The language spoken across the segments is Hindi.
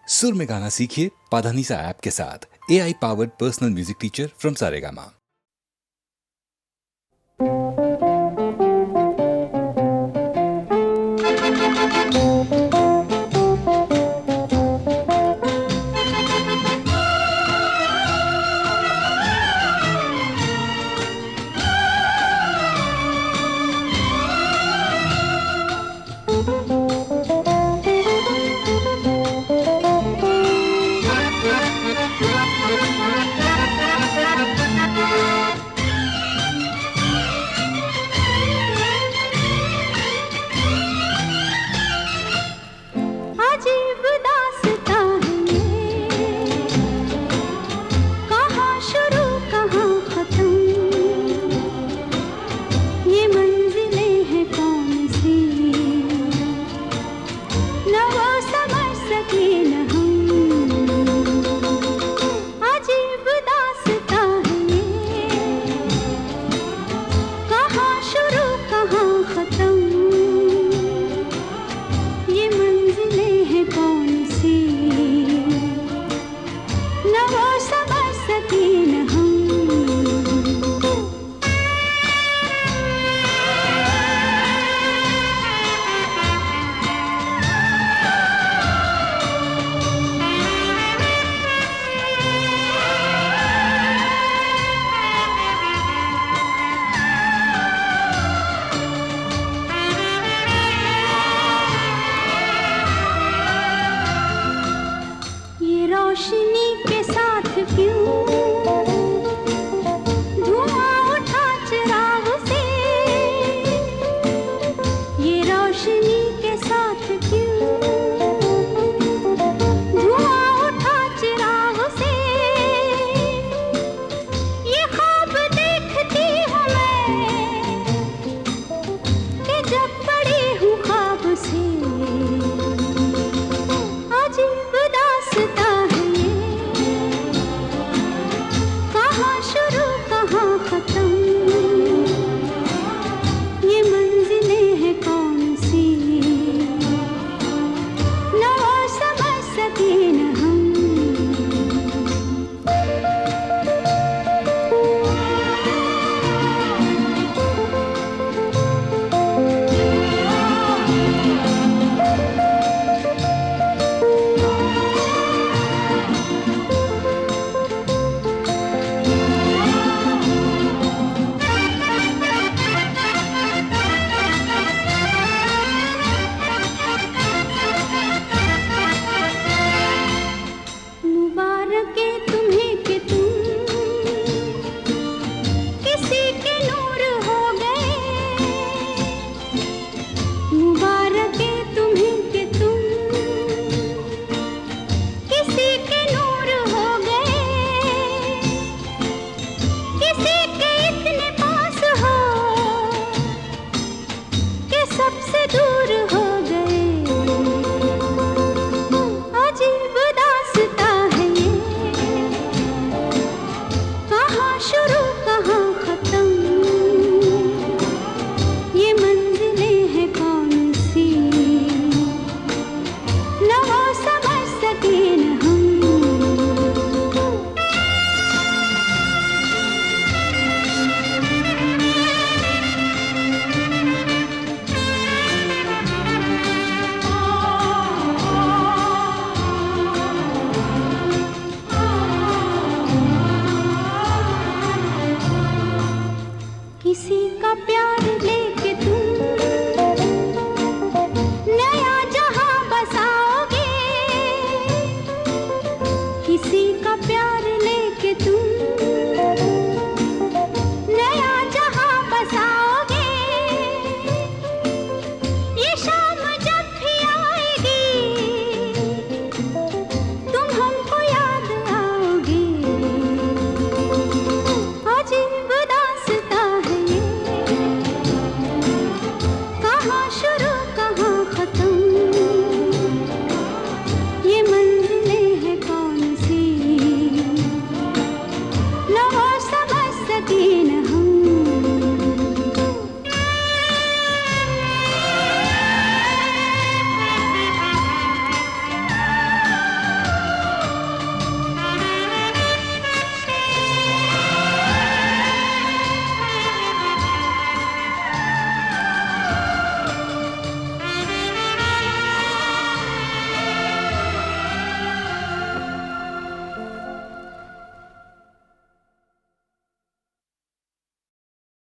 सुर में गाना सीखिए पाधानीसा ऐप के साथ। AI powered personal music teacher from Saregama.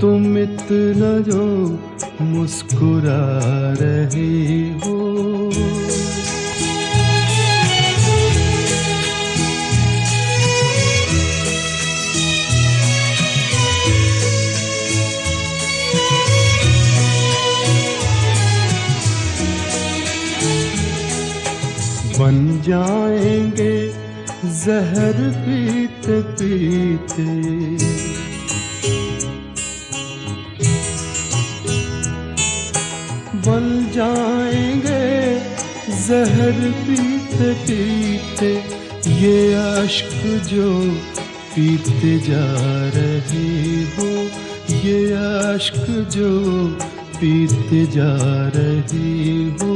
तुम इतना जो मुस्कुरा रहे हो। बन जाएंगे जहर पीते पीते, बन जाएंगे जहर पीते पीते, ये अश्क जो पीते जा रहे हो, ये अश्क जो पीते जा रहे हो।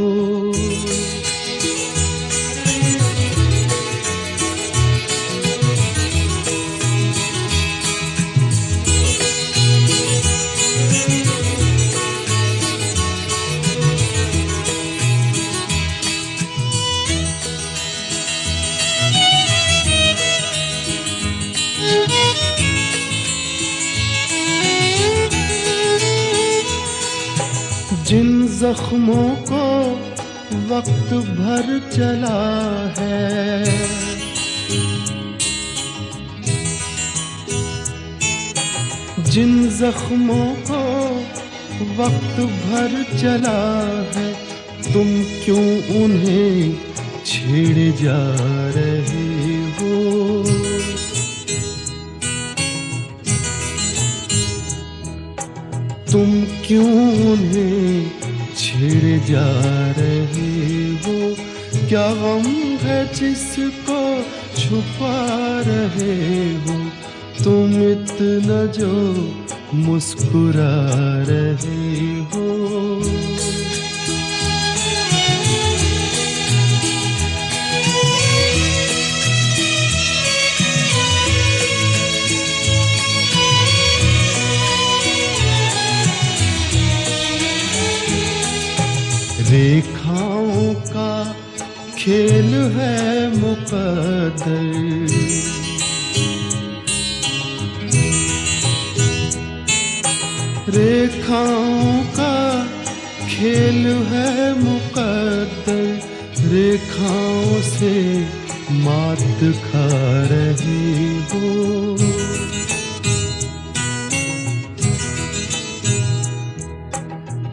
जिन जख्मों को वक्त भर चला है, जिन जख्मों को वक्त भर चला है, तुम क्यों उन्हें छेड़े जा रहे हो। तुम क्यों उन्हें छेड़े जा रहे हो। क्या गम है जिसको छुपा रहे हो, तुम इतना जो मुस्कुरा रहे हो। रेखाओं का खेल है मुकद्दर, रेखाओं का खेल है मुकद्दर, रेखाओं से मात खा रहे हो।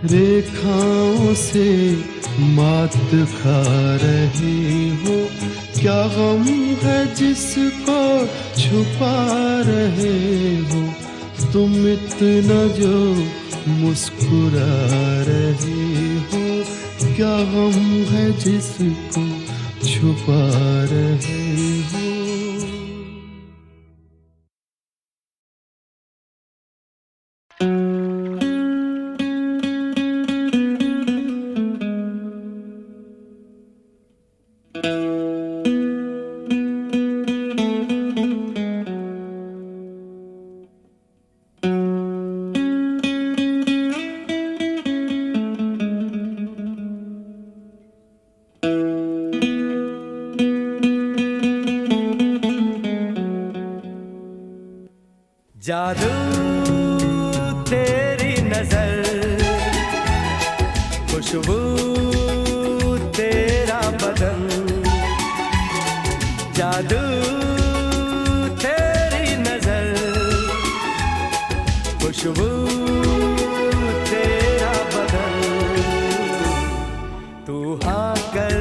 रेखाओं से मात खा रहे हो। क्या गम है जिसको छुपा रहे हो, तुम इतना जो मुस्कुरा रहे हो। क्या गम है जिसको छुपा रहे हो। जादू तेरी नजर, खुशबू तेरा बदन, जादू तेरी नजर, खुशबू तेरा बदन। तू हाँ कर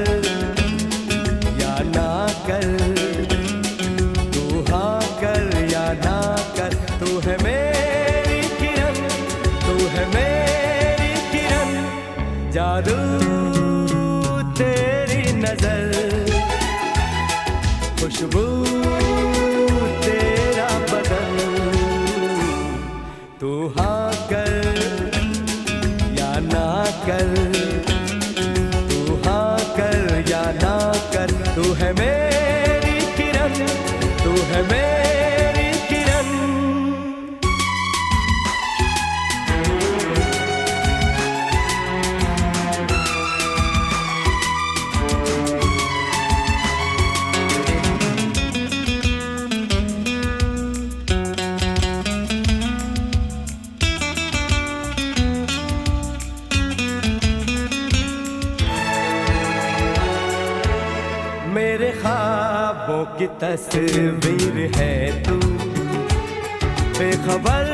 या ना कर, तू हाँ कर या ना कर, तू है मेरी किरण, तू है मेरी किरण। जादू तेरी नजर, खुशबू तेरा बदन। तू हाँ कर या ना कर, तू हाँ कर या ना कर, तू है मेरी किरण, तू है मेरी किरण। ख्वाबों की तस्वीर है तू, बेखबर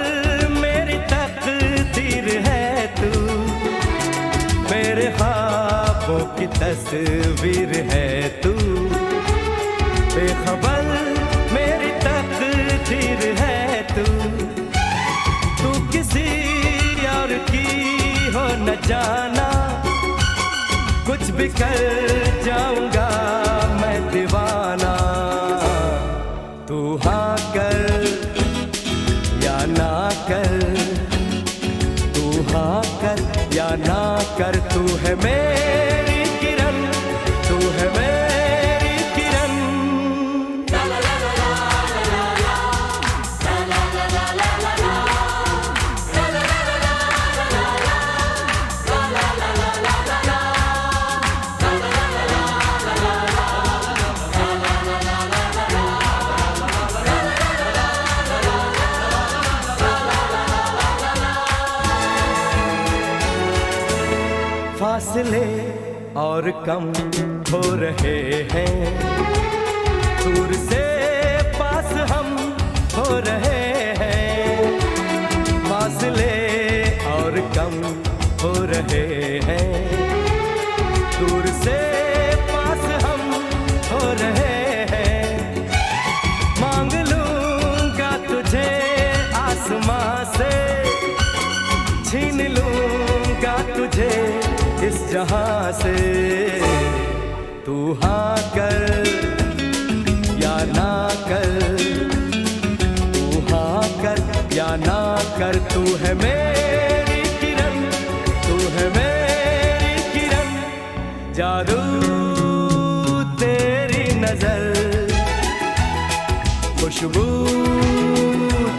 मेरी तकदीर है तू, मेरे ख्वाबों की तस्वीर है तू, बेखबर मेरी तकदीर है तू। तू किसी और की हो न जाना, कुछ भी कर जाऊंगा मैं दीवाना। तू हाँ कर या ना कर, तू हाँ कर या ना कर, तू है मेरी किरण, तू है मेरी किरण। फासले और कम हो रहे हैं, दूर से पास हम हो रहे हैं। फासले और कम हो रहे हैं, दूर से पास हम हो रहे हैं। मांग लूंगा तुझे आसमां से, छीन लूंगा तुझे इस जहां से। तू हाँ कर या ना कर, तू हाँ कर या ना कर, तू है मेरी किरण, तू है मेरी किरण। जादू तेरी नजर, खुशबू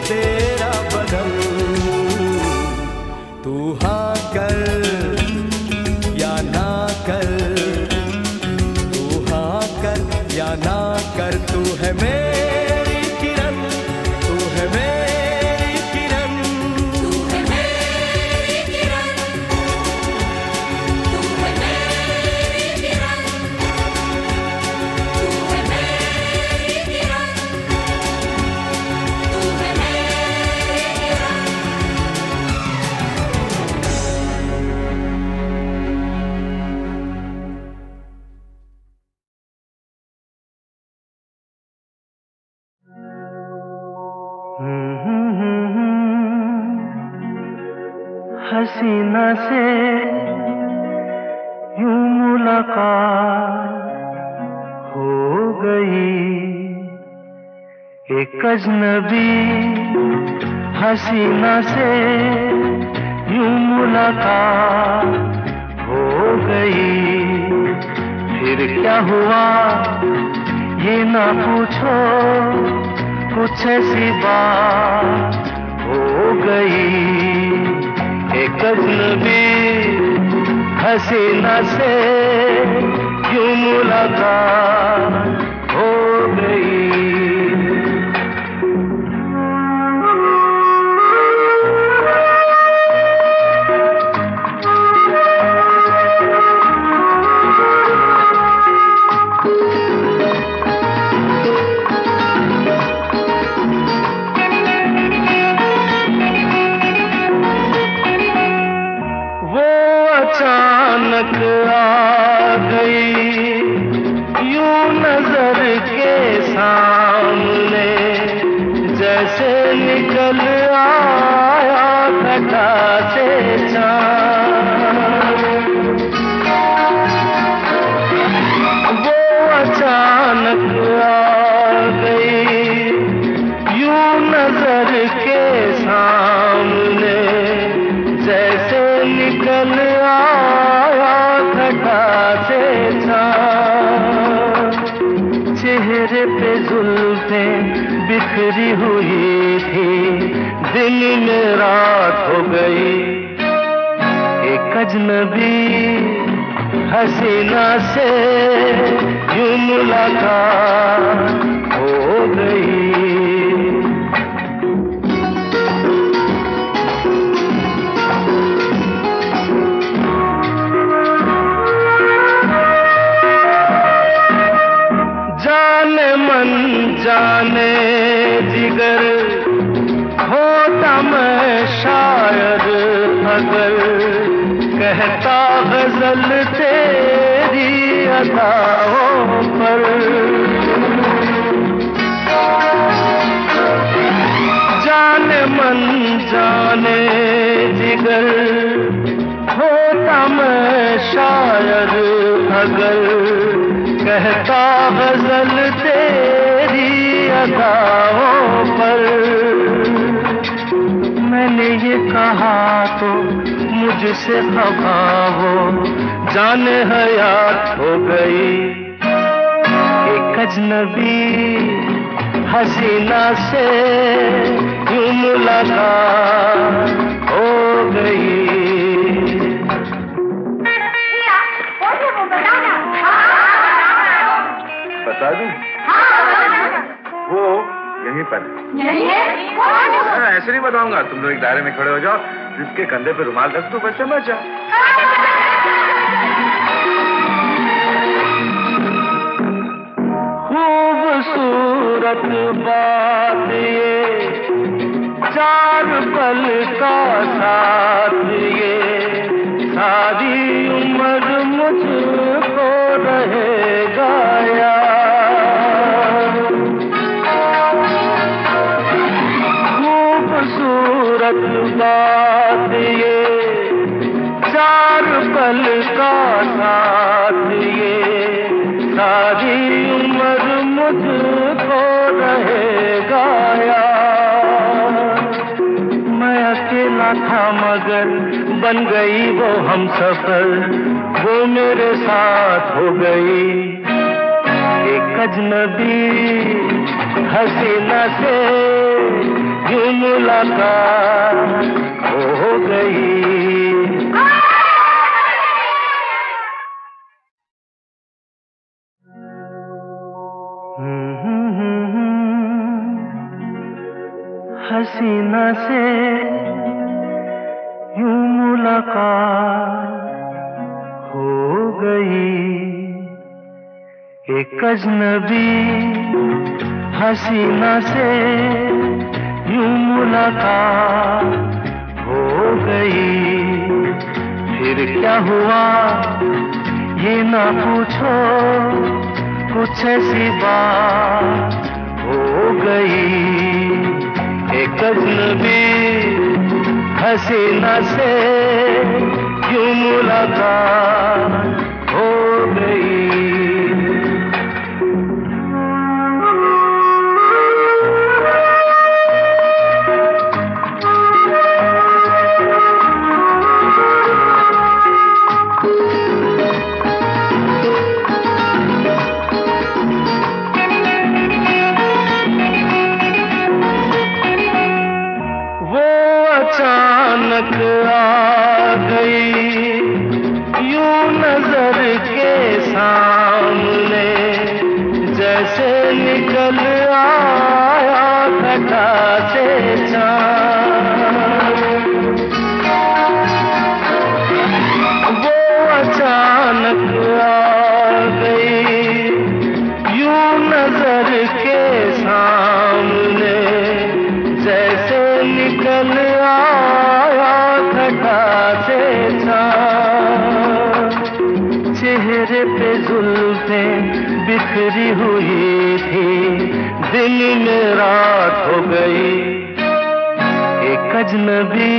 तेरा बदन। तू हाँ कर या ना कर, तू हाँ कर या ना कर, तू है मेरी किरण, तू है मेरी किरण, तू है मेरी किरण, तू है मेरी किरण, तू है मेरी किरण, तू है मेरी किरण। हसीना से यूं मुलाकात हो गई, एक अजनबी हसीना से यूं मुलाकात हो गई। फिर क्या हुआ ये ना पूछो, कुछ ऐसी बात हो गई। एक अजनबी हसीना से यूं मुलाकात हो गई। अचानक आ गई यूं नजर के सामने, जैसे निकल आया घटा से चाँद। वो अचानक आ गई यूं नजर के सामने, जैसे निकल आया घटा से चाँद। चेहरे पे जुल्फें बिखरी हुई थी, दिन में रात हो गई। एक अजनबी हसीना से यूं मुलाकात हो गई। मन जाने जिगर, होता मैं शायर अगर कहता गजल तेरी अदाओं पर। जाने मन जाने जिगर, होता मैं शायर अगर कहता गजल तेरी अदाओं पर। मैंने ये कहा तो मुझसे खफा हो, जाने हयात हो गई। एक अजनबी हसीना से यूं मुलाकात हो गई। बता दूं? वो यहीं पर ऐसे नहीं बताऊंगा। तुम लोग एक दायरे में खड़े हो जाओ, जिसके कंधे पे रुमाल रख दो, बस समझ जाओ। खूबसूरत बात ये, चार पल का साथ ये, सारी उम्र मुझको रहेगा याद। खूबसूरत बात ये, चार पल का साथ ये, सारी उम्र मुझको रहेगा याद। मैं अकेला था मगर बन गई वो हमसफर, वो मेरे साथ हो गई। एक अजनबी हसीना से यूं मुलाकात हो गई। हसीना से यूं मुलाकात हो गई। एक अजनबी हसीना से यूं मुलाकात हो गई। फिर क्या हुआ ये ना पूछो, कुछ ऐसी बात हो गई। एक अजनबी हसीना से यूं मुलाकात हो गई। अचानक आ गई यूं नजर के सामने, जैसे निकल आया घटा से चाँद। वो अचानक आ गई यूं नजर के सामने, जैसे निकल आया घटा से चाँद। चेहरे पे जुल्फें बिखरी हुई थी, दिन में रात हो गई। एक अजनबी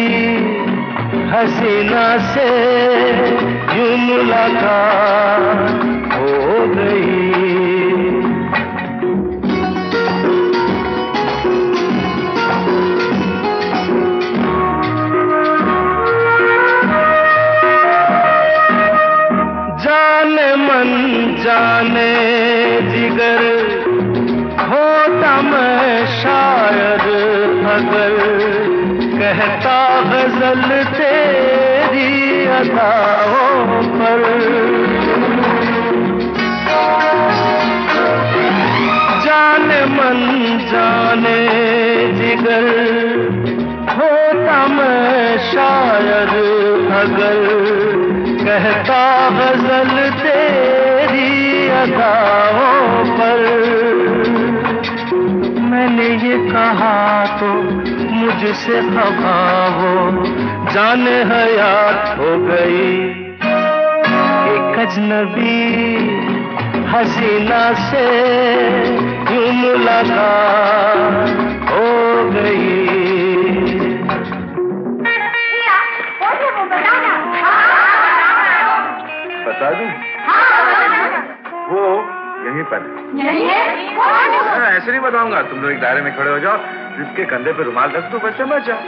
हसीना से यूं मुलाकात हो गई। जाने जिगर, होता मैं शायर अगर कहता गजल तेरी अदाओं पर। जाने मन जाने जिगर, होता मैं शायर अगर कहता गजल तेरी अदाओं पर। रहा तो मुझसे खफा वो जाने हयात हो गई। एक अजनबी हसीना से यूं मुलाकात हो गई। बता दूं? वो यहीं पर है। ऐसे नहीं बताऊंगा, तुम लोग एक दायरे में खड़े हो जाओ, जिसके कंधे पे रुमाल रख दो बस समझ जाओ।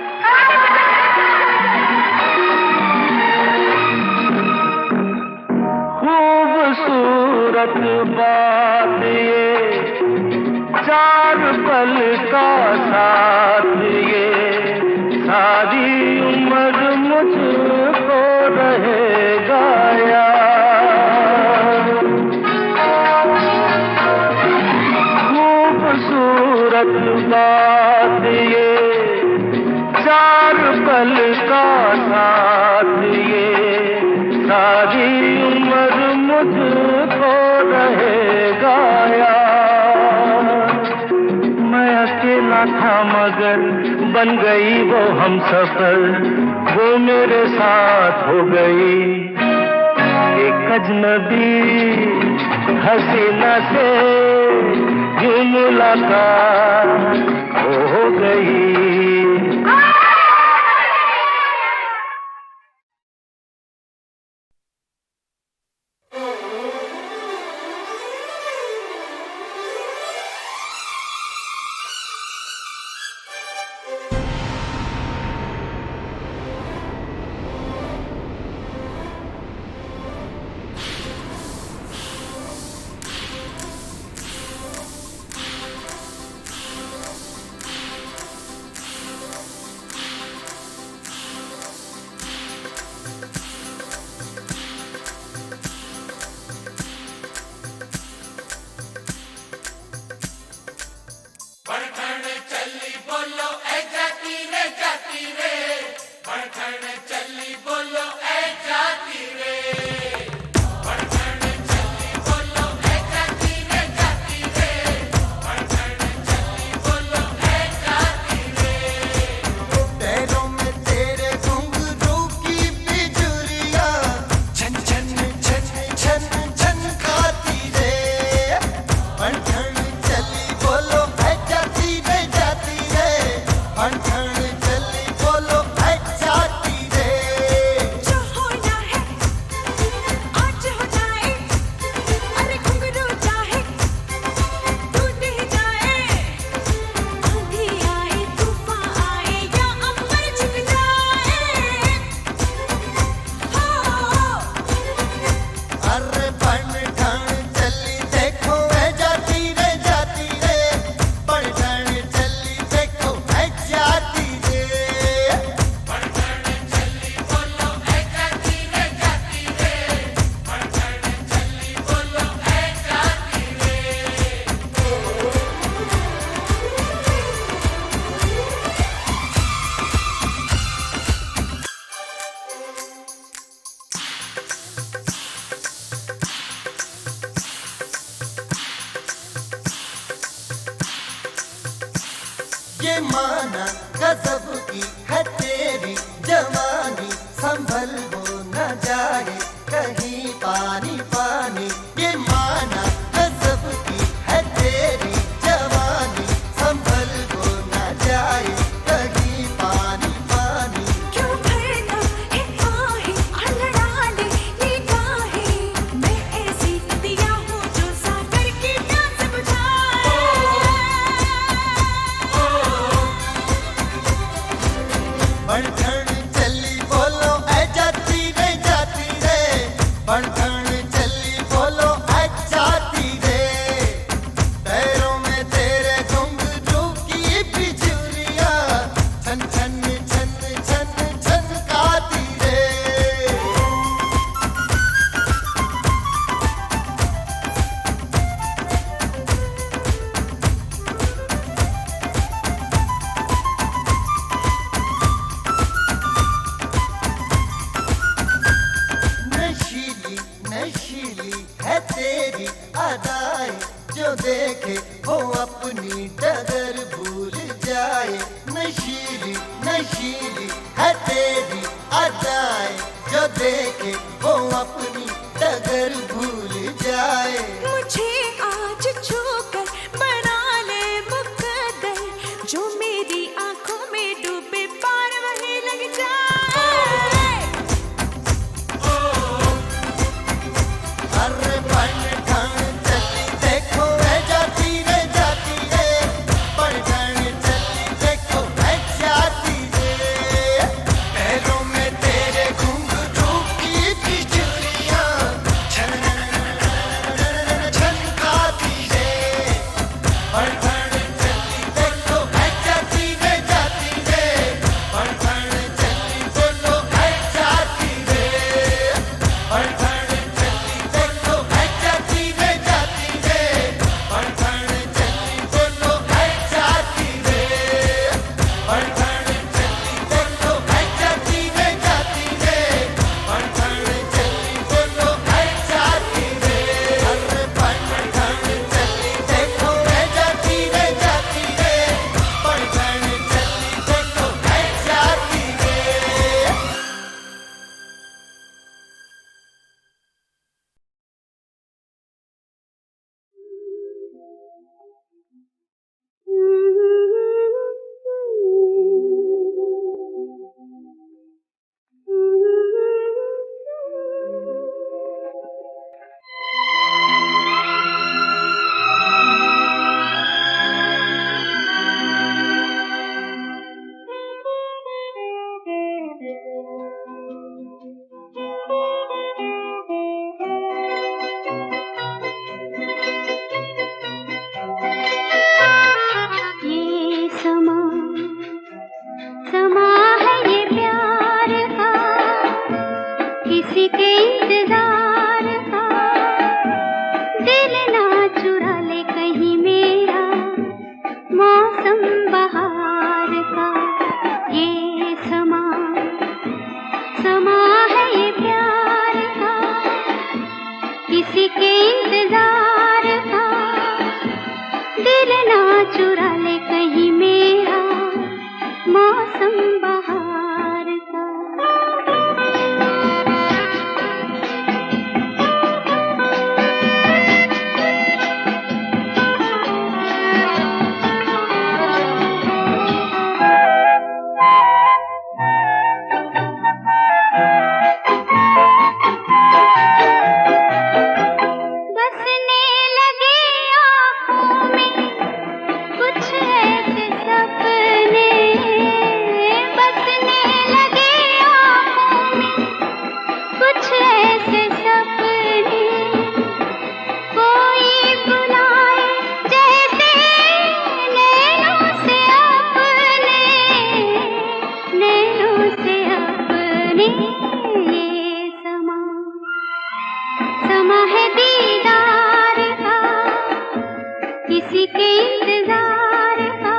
खूबसूरत बात ये, चार पल का साथ ये, सारी उम्र मुझको रहेगा याद। खूबसूरत बात ये, चार पल का साथ ये, सारी उम्र मुझको रहेगा याद। मैं अकेला था मगर बन गई वो हमसफर, वो मेरे साथ हो गई। एक अजनबी हसीना से यूं मुलाकात हो गई। ये माना गजब की है तेरी जवानी, संभल हो न जाए कहीं पानी पानी। ये माना गजब की है तेरी जवानी, संभल हो न जाए कहीं पानी पानी। क्यों भरना है आहें अड़ाले निगाहें, मैं ऐसी नदिया हूँ जो सागर की प्यास बुझाए। बढ़ चली लेके वो अपनी डगर भूल जाए। मुझे आज छूकर बना ले मुकद्दर, जो मेरी आंखों में डूबे पार वही लग जाए। अरे पलटन चली देखो है जाती रे जाती रे, पलटन चली देखो है जाती रे। पैरों में तेरे घुंघरू की बिजलियां छनकाती रे। पलटन चली देखो है जाती रे जाती रे, पलटन चली बोलो है जाती रे। पलटन चली देखो है जाती रे जाती रे, पलटन चली बोलो है जाती रे। पलटन चली देखो है जाती रे जाती रे, पलटन चली बोलो है जाती रे। अरे पलटन चली देखो है जाती रे जाती रे, पलटन चली देखो है जाती रे। ये समा समा है ये प्यार का, किसी के इंतजार का। दिल ना चुरा ले कहीं मेरा, मौसम बहार का। ये समा समा है ये प्यार का, किसी के इंतजार का। दिल ना चुरा ले कहीं मेरा, मौसम बहार का। बसने लगे आँखों में कुछ ऐसे सपने, बसने लगे आँखों में कुछ ऐसे सपने। कोई बुलाए जैसे नैनों से अपने, नैनों से अपने। ये समा समा है दीदार का, किसी के इंतजार का।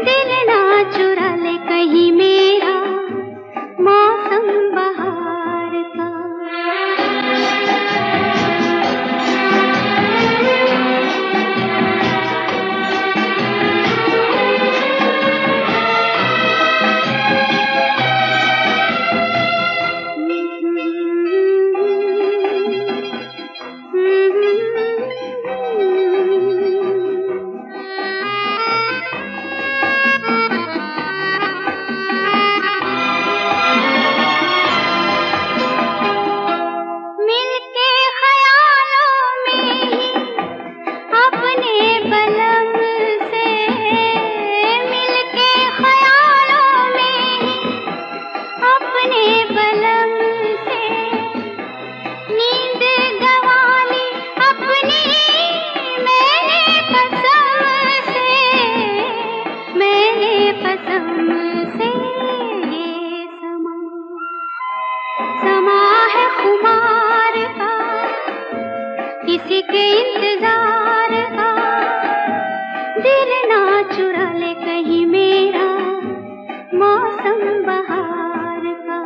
दिल ना चुरा ले कहीं मेरा, मौसम बहार का। मिलके ख्यालों में ही अपने बलम से, मिलके ख्यालों में ही अपने बलम से। नींद गंवा ली अपनी मैंने कसम से, मैंने कसम से। ये समा समा है खुमार का, किसी के इंतजार का। दिल ना चुरा ले कहीं मेरा, मौसम बहार का।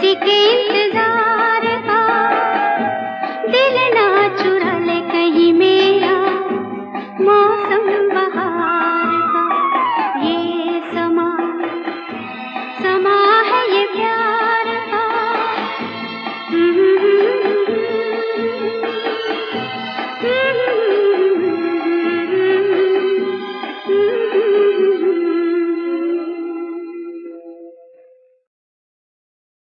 किसी के इंतजार का, दिल ना चुरा ले कहीं मेरा, मौसम बहार